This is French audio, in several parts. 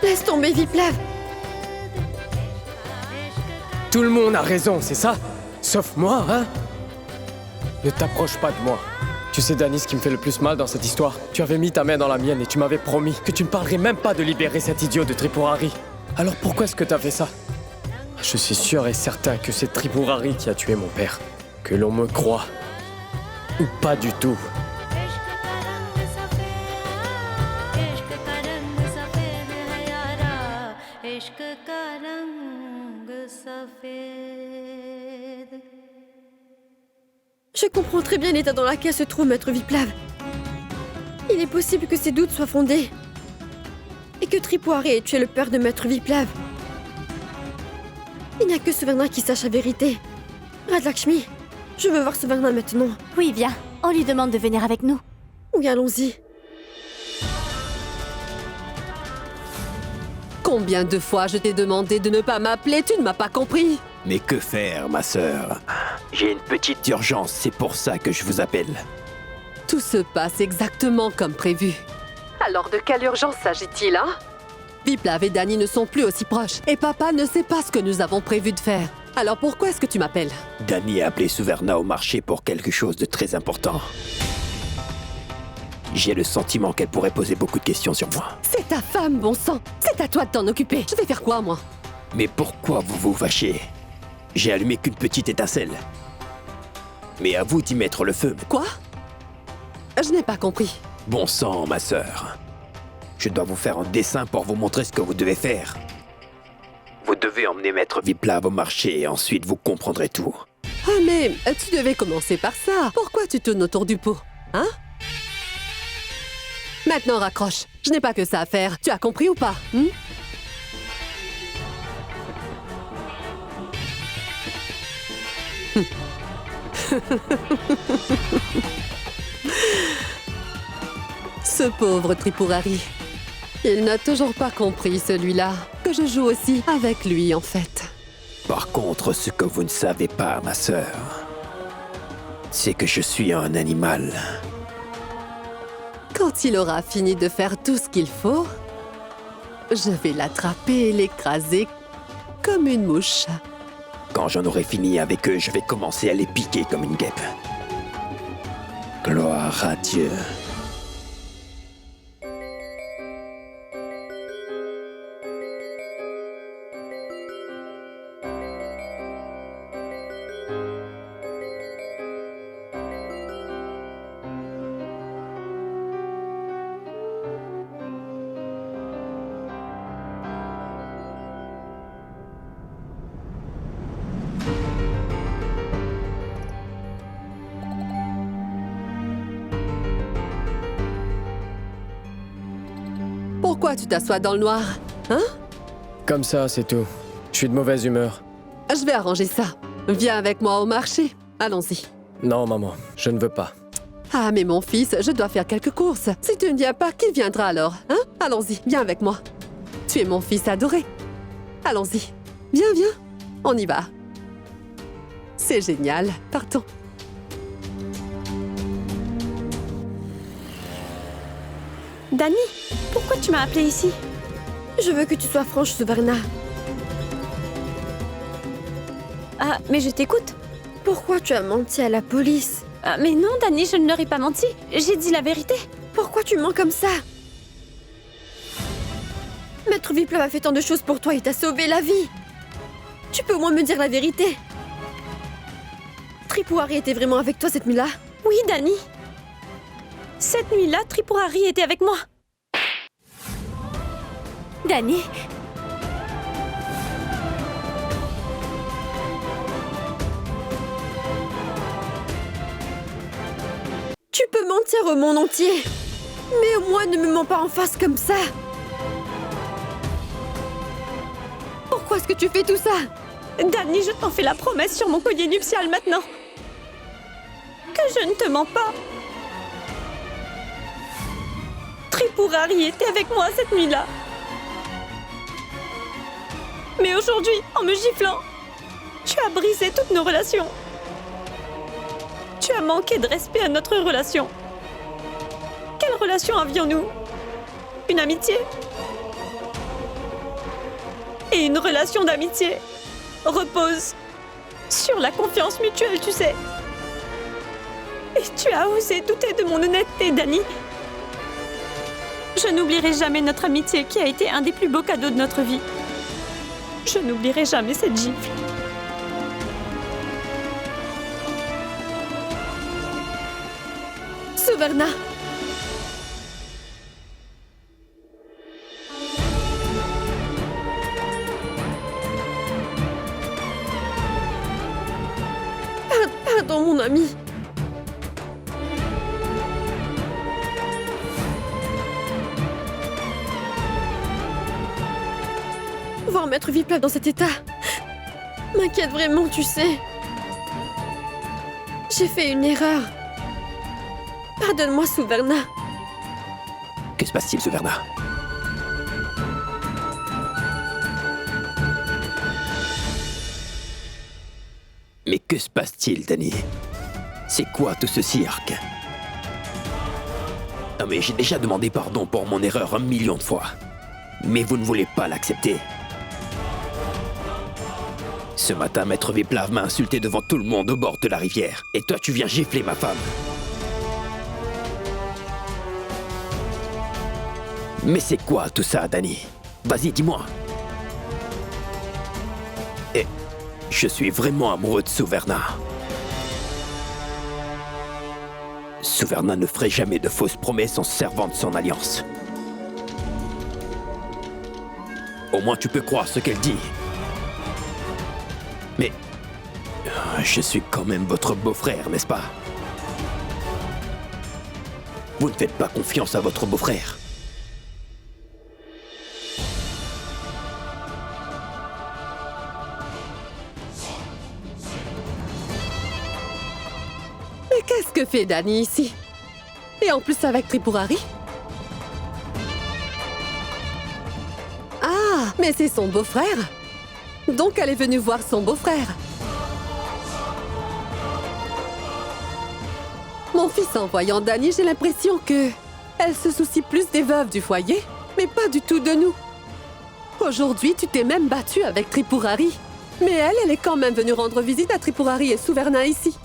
Laisse tomber, Viplav. Tout le monde a raison, c'est ça? Sauf moi, hein? Ne t'approche pas de moi. Tu sais, Danny, ce qui me fait le plus mal dans cette histoire? Tu avais mis ta main dans la mienne et tu m'avais promis que tu ne parlerais même pas de libérer cet idiot de Tripurari. Alors pourquoi est-ce que t'as fait ça? Je suis sûr et certain que c'est Tripurari qui a tué mon père. Que l'on me croit. Ou pas du tout. Je comprends très bien l'état dans lequel se trouve Maître Viplav. Il est possible que ses doutes soient fondés. Et que Tripurari ait tué le père de Maître Viplav. Il n'y a que Suvarna qui sache la vérité. Radlakshmi, je veux voir Suvarna maintenant. Oui, viens. On lui demande de venir avec nous. Oui, allons-y. Combien de fois je t'ai demandé de ne pas m'appeler, tu ne m'as pas compris. Mais que faire, ma sœur? J'ai une petite urgence, c'est pour ça que je vous appelle. Tout se passe exactement comme prévu. Alors de quelle urgence s'agit-il, hein? Viplav et Danny ne sont plus aussi proches. Et papa ne sait pas ce que nous avons prévu de faire. Alors pourquoi est-ce que tu m'appelles? Danny a appelé Suvarna au marché pour quelque chose de très important. J'ai le sentiment qu'elle pourrait poser beaucoup de questions sur moi. C'est ta femme, bon sang. C'est à toi de t'en occuper. Je vais faire quoi, moi? Mais pourquoi vous vous fâchez? J'ai allumé qu'une petite étincelle. Mais à vous d'y mettre le feu. Quoi? Je n'ai pas compris. Bon sang, ma sœur. Je dois vous faire un dessin pour vous montrer ce que vous devez faire. Vous devez emmener Maître Viplav au marché et ensuite vous comprendrez tout. Ah mais tu devais commencer par ça. Pourquoi tu tournes autour du pot? Hein? Maintenant raccroche. Je n'ai pas que ça à faire. Tu as compris ou pas? Ce pauvre Tripurari. Il n'a toujours pas compris, celui-là, que je joue aussi avec lui, en fait. Par contre, ce que vous ne savez pas, ma sœur, c'est que je suis un animal. Quand il aura fini de faire tout ce qu'il faut, je vais l'attraper et l'écraser comme une mouche. Quand j'en aurai fini avec eux, je vais commencer à les piquer comme une guêpe. Gloire à Dieu. Pourquoi tu t'assois dans le noir? Hein? Comme ça, c'est tout. Je suis de mauvaise humeur. Je vais arranger ça. Viens avec moi au marché. Allons-y. Non, maman, je ne veux pas. Ah, mais mon fils, je dois faire quelques courses. Si tu ne viens pas, qui viendra alors? Hein? Allons-y, viens avec moi. Tu es mon fils adoré. Allons-y. Viens, viens. On y va. C'est génial. Partons. Danny, pourquoi tu m'as appelée ici? Je veux que tu sois franche, Suvarna. Ah, mais je t'écoute. Pourquoi tu as menti à la police? Ah, mais non, Danny, je ne leur ai pas menti. J'ai dit la vérité. Pourquoi tu mens comme ça? Maître Viplav a fait tant de choses pour toi et t'a sauvé la vie. Tu peux au moins me dire la vérité. Tripurari était vraiment avec toi cette nuit-là? Oui, Danny. Cette nuit-là, Tripurari était avec moi. Danny. Tu peux mentir au monde entier. Mais au moins ne me mens pas en face comme ça. Pourquoi est-ce que tu fais tout ça? Danny, je t'en fais la promesse sur mon collier nuptial maintenant. Que je ne te mens pas. Tripurari était avec moi cette nuit-là. Mais aujourd'hui, en me giflant, tu as brisé toutes nos relations. Tu as manqué de respect à notre relation. Quelle relation avions-nous? Une amitié? Et une relation d'amitié repose sur la confiance mutuelle, tu sais. Et tu as osé douter de mon honnêteté, Dani. Je n'oublierai jamais notre amitié qui a été un des plus beaux cadeaux de notre vie. Je n'oublierai jamais cette gifle. Suverna! Pardon, mon ami. Voir Maître Viplav dans cet état m'inquiète vraiment, tu sais. J'ai fait une erreur. Pardonne-moi, Suverna. Que se passe-t-il, Suverna? Mais que se passe-t-il, Dani? C'est quoi tout ce cirque? Non mais j'ai déjà demandé pardon pour mon erreur 1 million de fois. Mais vous ne voulez pas l'accepter. Ce matin, Maître Viplav m'a insulté devant tout le monde au bord de la rivière. Et toi, tu viens gifler ma femme. Mais c'est quoi tout ça, Dani? Vas-y, dis-moi. Et je suis vraiment amoureux de Suverna. Suverna ne ferait jamais de fausses promesses en se servant de son alliance. Au moins tu peux croire ce qu'elle dit. Mais je suis quand même votre beau-frère, n'est-ce pas? Vous ne faites pas confiance à votre beau-frère. Mais qu'est-ce que fait Dani ici? Et en plus avec Tripurari? Ah, mais c'est son beau-frère. Donc elle est venue voir son beau-frère. Mon fils, en voyant Dani, j'ai l'impression que elle se soucie plus des veuves du foyer, mais pas du tout de nous. Aujourd'hui, tu t'es même battu avec Tripurari. Mais elle est quand même venue rendre visite à Tripurari et Suverna ici.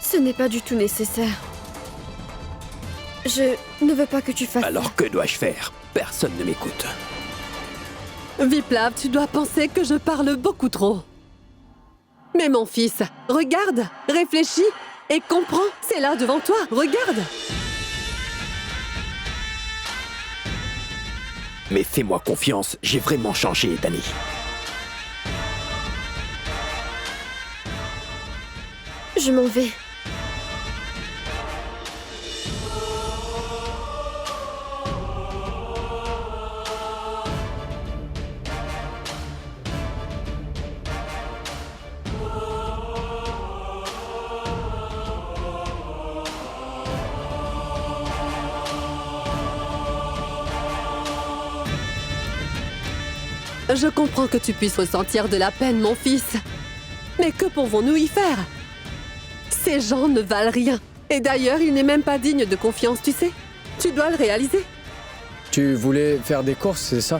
Ce n'est pas du tout nécessaire. Je ne veux pas que tu fasses... Alors que dois-je faire? Personne ne m'écoute. Viplav, tu dois penser que je parle beaucoup trop. Mais mon fils, regarde, réfléchis et comprends. C'est là devant toi, regarde. Mais fais-moi confiance, j'ai vraiment changé, Dani. Je m'en vais. Je comprends que tu puisses ressentir de la peine, mon fils. Mais que pouvons-nous y faire? Ces gens ne valent rien. Et d'ailleurs, il n'est même pas digne de confiance, tu sais. Tu dois le réaliser. Tu voulais faire des courses, c'est ça?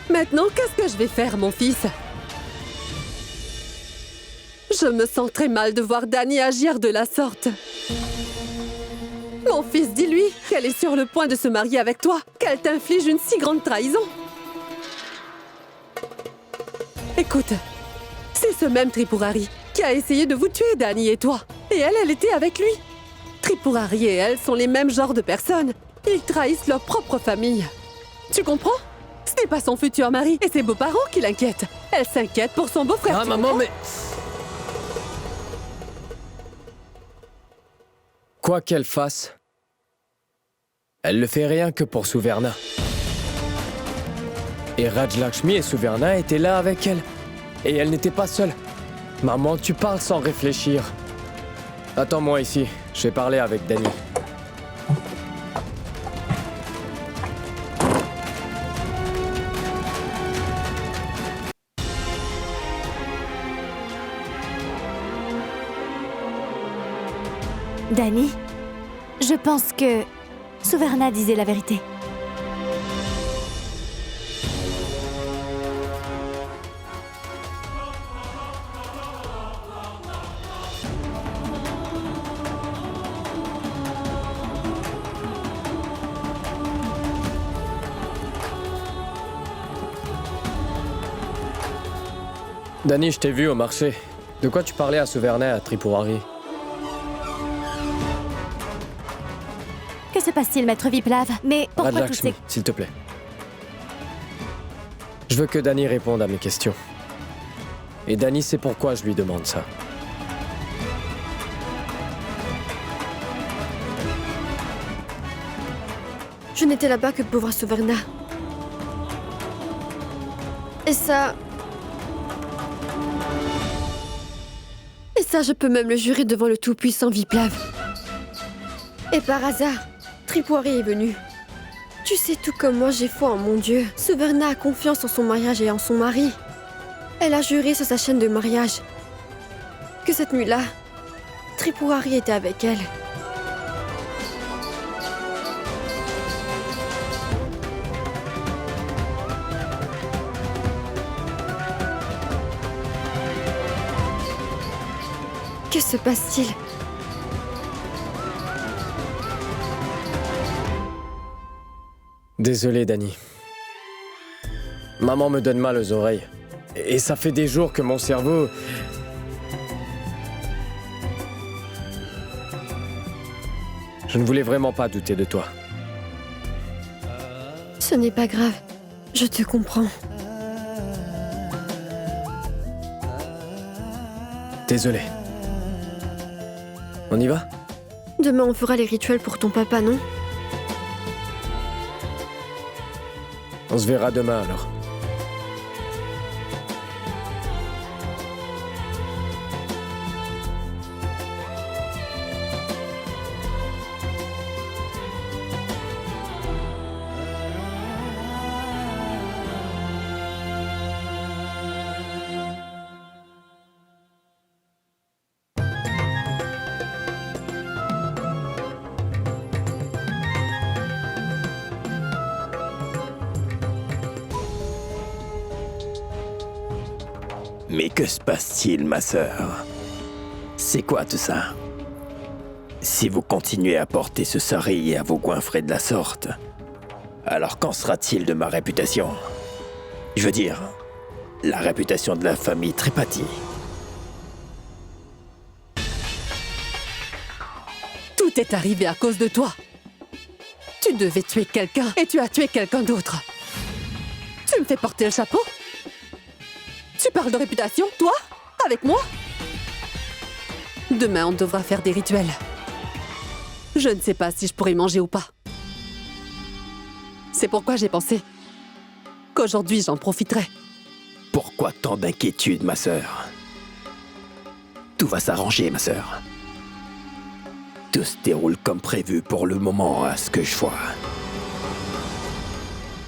Maintenant, qu'est-ce que je vais faire, mon fils? Je me sens très mal de voir Dani agir de la sorte. Mon fils, dis-lui qu'elle est sur le point de se marier avec toi, qu'elle t'inflige une si grande trahison. Écoute, c'est ce même Tripurari qui a essayé de vous tuer, Dani et toi. Et elle était avec lui. Tripurari et elle sont les mêmes genres de personnes. Ils trahissent leur propre famille. Tu comprends? Ce n'est pas son futur mari et ses beaux-parents qui l'inquiètent. Elle s'inquiète pour son beau-frère. Ah, tu maman, comprends? mais... Quoi qu'elle fasse, elle le fait rien que pour Suverna. Et Rajlakshmi et Suverna étaient là avec elle. Et elle n'était pas seule. Maman, tu parles sans réfléchir. Attends-moi ici, je vais parler avec Dani. Dani, je pense que Suverna disait la vérité. Dani, je t'ai vu au marché. De quoi tu parlais à Suverna à Tripurari? Que se passe-t-il, maître Viplav? Mais pourquoi toutes Radlakshmi, ces... s'il te plaît. Je veux que Dani réponde à mes questions. Et Dani sait pourquoi je lui demande ça. Je n'étais là-bas que pour voir Suverna. Et ça... Et ça, je peux même le jurer devant le tout-puissant Viplav. Et par hasard, Tripurari est venu. Tu sais, tout comme moi, j'ai foi en mon Dieu. Suverna a confiance en son mariage et en son mari. Elle a juré sur sa chaîne de mariage que cette nuit-là, Tripurari était avec elle. Que se passe-t-il? Désolé, Dani. Maman me donne mal aux oreilles. Et ça fait des jours que mon cerveau... Je ne voulais vraiment pas douter de toi. Ce n'est pas grave. Je te comprends. Désolé. On y va? Demain, on fera les rituels pour ton papa, non? On se verra demain alors. Mais que se passe-t-il, ma sœur? C'est quoi tout ça? Si vous continuez à porter ce sari et à vous goinfrer de la sorte, alors qu'en sera-t-il de ma réputation? Je veux dire, la réputation de la famille Tripathi. Tout est arrivé à cause de toi. Tu devais tuer quelqu'un et tu as tué quelqu'un d'autre. Tu me fais porter le chapeau? Tu parles de réputation, toi? Avec moi? Demain, on devra faire des rituels. Je ne sais pas si je pourrai manger ou pas. C'est pourquoi j'ai pensé qu'aujourd'hui, j'en profiterai. Pourquoi tant d'inquiétude, ma sœur? Tout va s'arranger, ma sœur. Tout se déroule comme prévu pour le moment, à ce que je vois.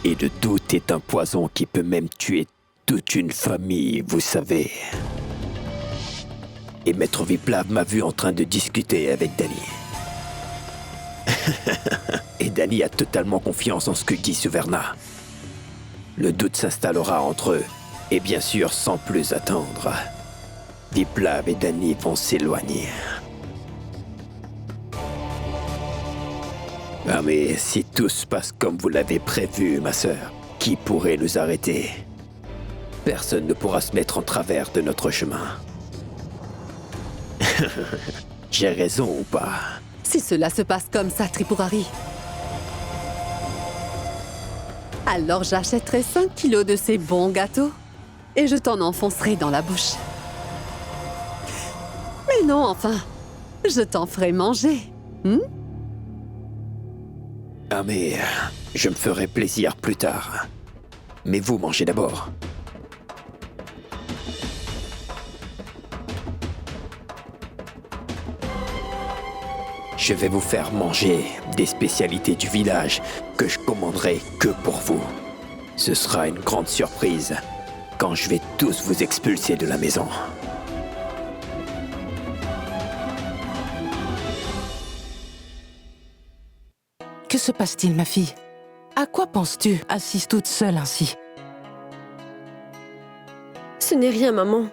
Et le doute est un poison qui peut même tuer toute une famille, vous savez. Et Maître Viplav m'a vu en train de discuter avec Dani. Et Dani a totalement confiance en ce que dit Suverna. Le doute s'installera entre eux, et bien sûr, sans plus attendre, Viplav et Dani vont s'éloigner. Ah mais si tout se passe comme vous l'avez prévu, ma sœur, qui pourrait nous arrêter? Personne ne pourra se mettre en travers de notre chemin. J'ai raison ou pas? Si cela se passe comme ça, Tripurari, alors j'achèterai 5 kilos de ces bons gâteaux et je t'en enfoncerai dans la bouche. Mais non, enfin, je t'en ferai manger. Ah mais je me ferai plaisir plus tard. Mais vous mangez d'abord. Je vais vous faire manger des spécialités du village que je commanderai que pour vous. Ce sera une grande surprise quand je vais tous vous expulser de la maison. Que se passe-t-il, ma fille? À quoi penses-tu, assise toute seule ainsi? Ce n'est rien, maman.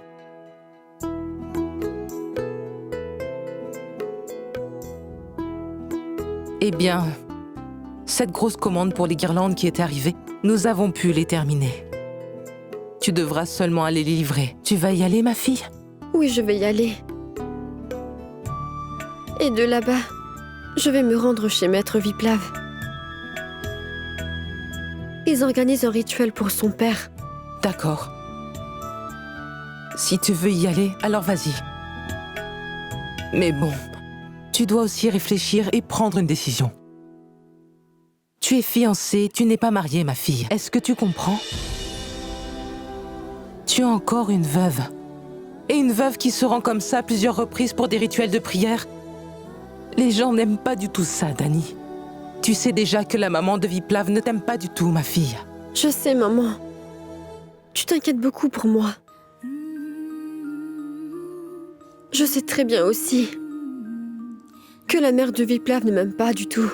Eh bien, cette grosse commande pour les guirlandes qui est arrivée, nous avons pu les terminer. Tu devras seulement aller les livrer. Tu vas y aller, ma fille? Oui, je vais y aller. Et de là-bas, je vais me rendre chez Maître Viplav. Ils organisent un rituel pour son père. D'accord. Si tu veux y aller, alors vas-y. Mais bon, tu dois aussi réfléchir et prendre une décision. Tu es fiancée, tu n'es pas mariée, ma fille. Est-ce que tu comprends? Tu es encore une veuve. Et une veuve qui se rend comme ça plusieurs reprises pour des rituels de prière. Les gens n'aiment pas du tout ça, Dani. Tu sais déjà que la maman de Viplav ne t'aime pas du tout, ma fille. Je sais, maman. Tu t'inquiètes beaucoup pour moi. Je sais très bien aussi que la mère de Viplav ne m'aime pas du tout.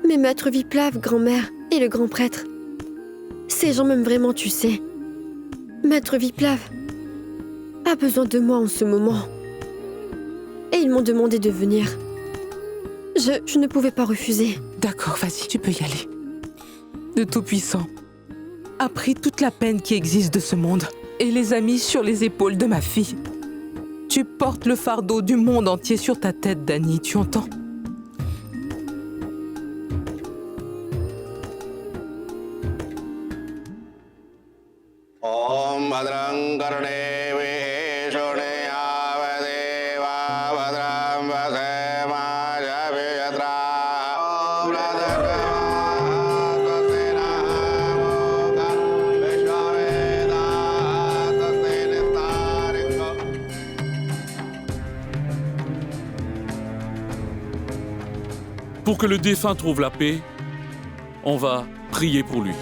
Mais Maître Viplav, grand-mère et le grand prêtre, ces gens m'aiment vraiment, tu sais. Maître Viplav a besoin de moi en ce moment. Et ils m'ont demandé de venir. Je ne pouvais pas refuser. D'accord, vas-y, tu peux y aller. Le Tout-Puissant a pris toute la peine qui existe de ce monde et les a mis sur les épaules de ma fille. Tu portes le fardeau du monde entier sur ta tête, Dani, tu entends? Om Bhadrang Karne Vishone Avadeva Bhadram Vasema Javiyatra Om Radhakava Tasena Moga Vishwaveda Tasene Staringo. Pour que le défunt trouve la paix, on va prier pour lui.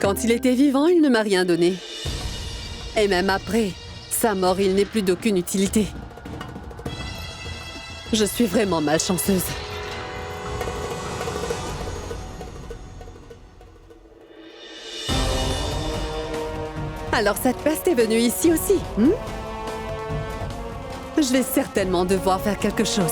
Quand il était vivant, il ne m'a rien donné. Et même après sa mort, il n'est plus d'aucune utilité. Je suis vraiment malchanceuse. Alors cette peste est venue ici aussi, Je vais certainement devoir faire quelque chose.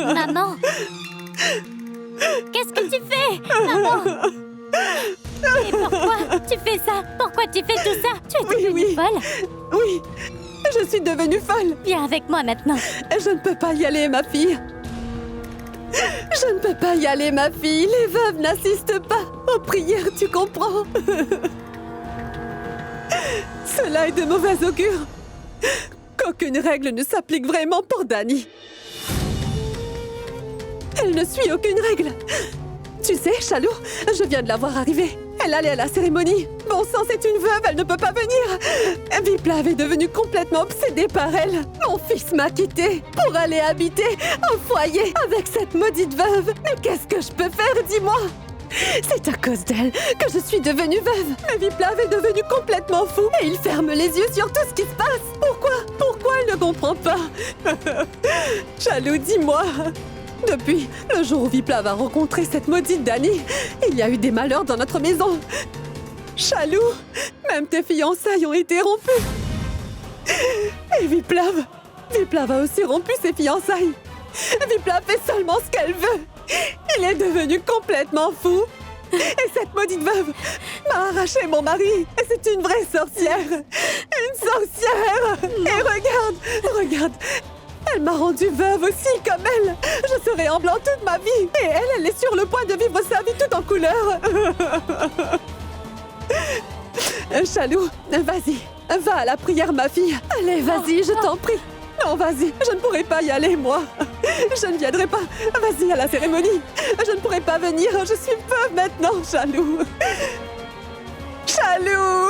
Maman! Qu'est-ce que tu fais? Maman! Et pourquoi tu fais ça? Pourquoi tu fais tout ça? Tu es devenue folle? Oui, je suis devenue folle. Viens avec moi maintenant. Je ne peux pas y aller, ma fille. Je ne peux pas y aller, ma fille. Les veuves n'assistent pas aux prières, tu comprends? Cela est de mauvais augure. Qu'aucune règle ne s'applique vraiment pour Dani. Elle ne suit aucune règle. Tu sais, Chalou, je viens de la voir arriver. Elle allait à la cérémonie. Bon sang, c'est une veuve, elle ne peut pas venir. Viplav est devenu complètement obsédé par elle. Mon fils m'a quitté pour aller habiter au foyer avec cette maudite veuve. Mais qu'est-ce que je peux faire, dis-moi? C'est à cause d'elle que je suis devenue veuve. Mais Viplav est devenu complètement fou et il ferme les yeux sur tout ce qui se passe. Pourquoi elle ne comprend pas? Chalou, dis-moi. Depuis le jour où Viplav a rencontré cette maudite Dani, il y a eu des malheurs dans notre maison. Chalou, même tes fiançailles ont été rompues. Et Viplav a aussi rompu ses fiançailles. Viplav fait seulement ce qu'elle veut. Il est devenu complètement fou. Et cette maudite veuve m'a arraché mon mari. Et c'est une vraie sorcière. Une sorcière. Et regarde. Elle m'a rendue veuve aussi, comme elle. Je serai en blanc toute ma vie. Et elle est sur le point de vivre sa vie tout en couleur. Chalou, vas-y. Va à la prière, ma fille. Allez, vas-y, je t'en prie. Non, vas-y, je ne pourrai pas y aller, moi. Je ne viendrai pas. Vas-y, à la cérémonie. Je ne pourrai pas venir. Je suis veuve maintenant, Chalou. Chalou.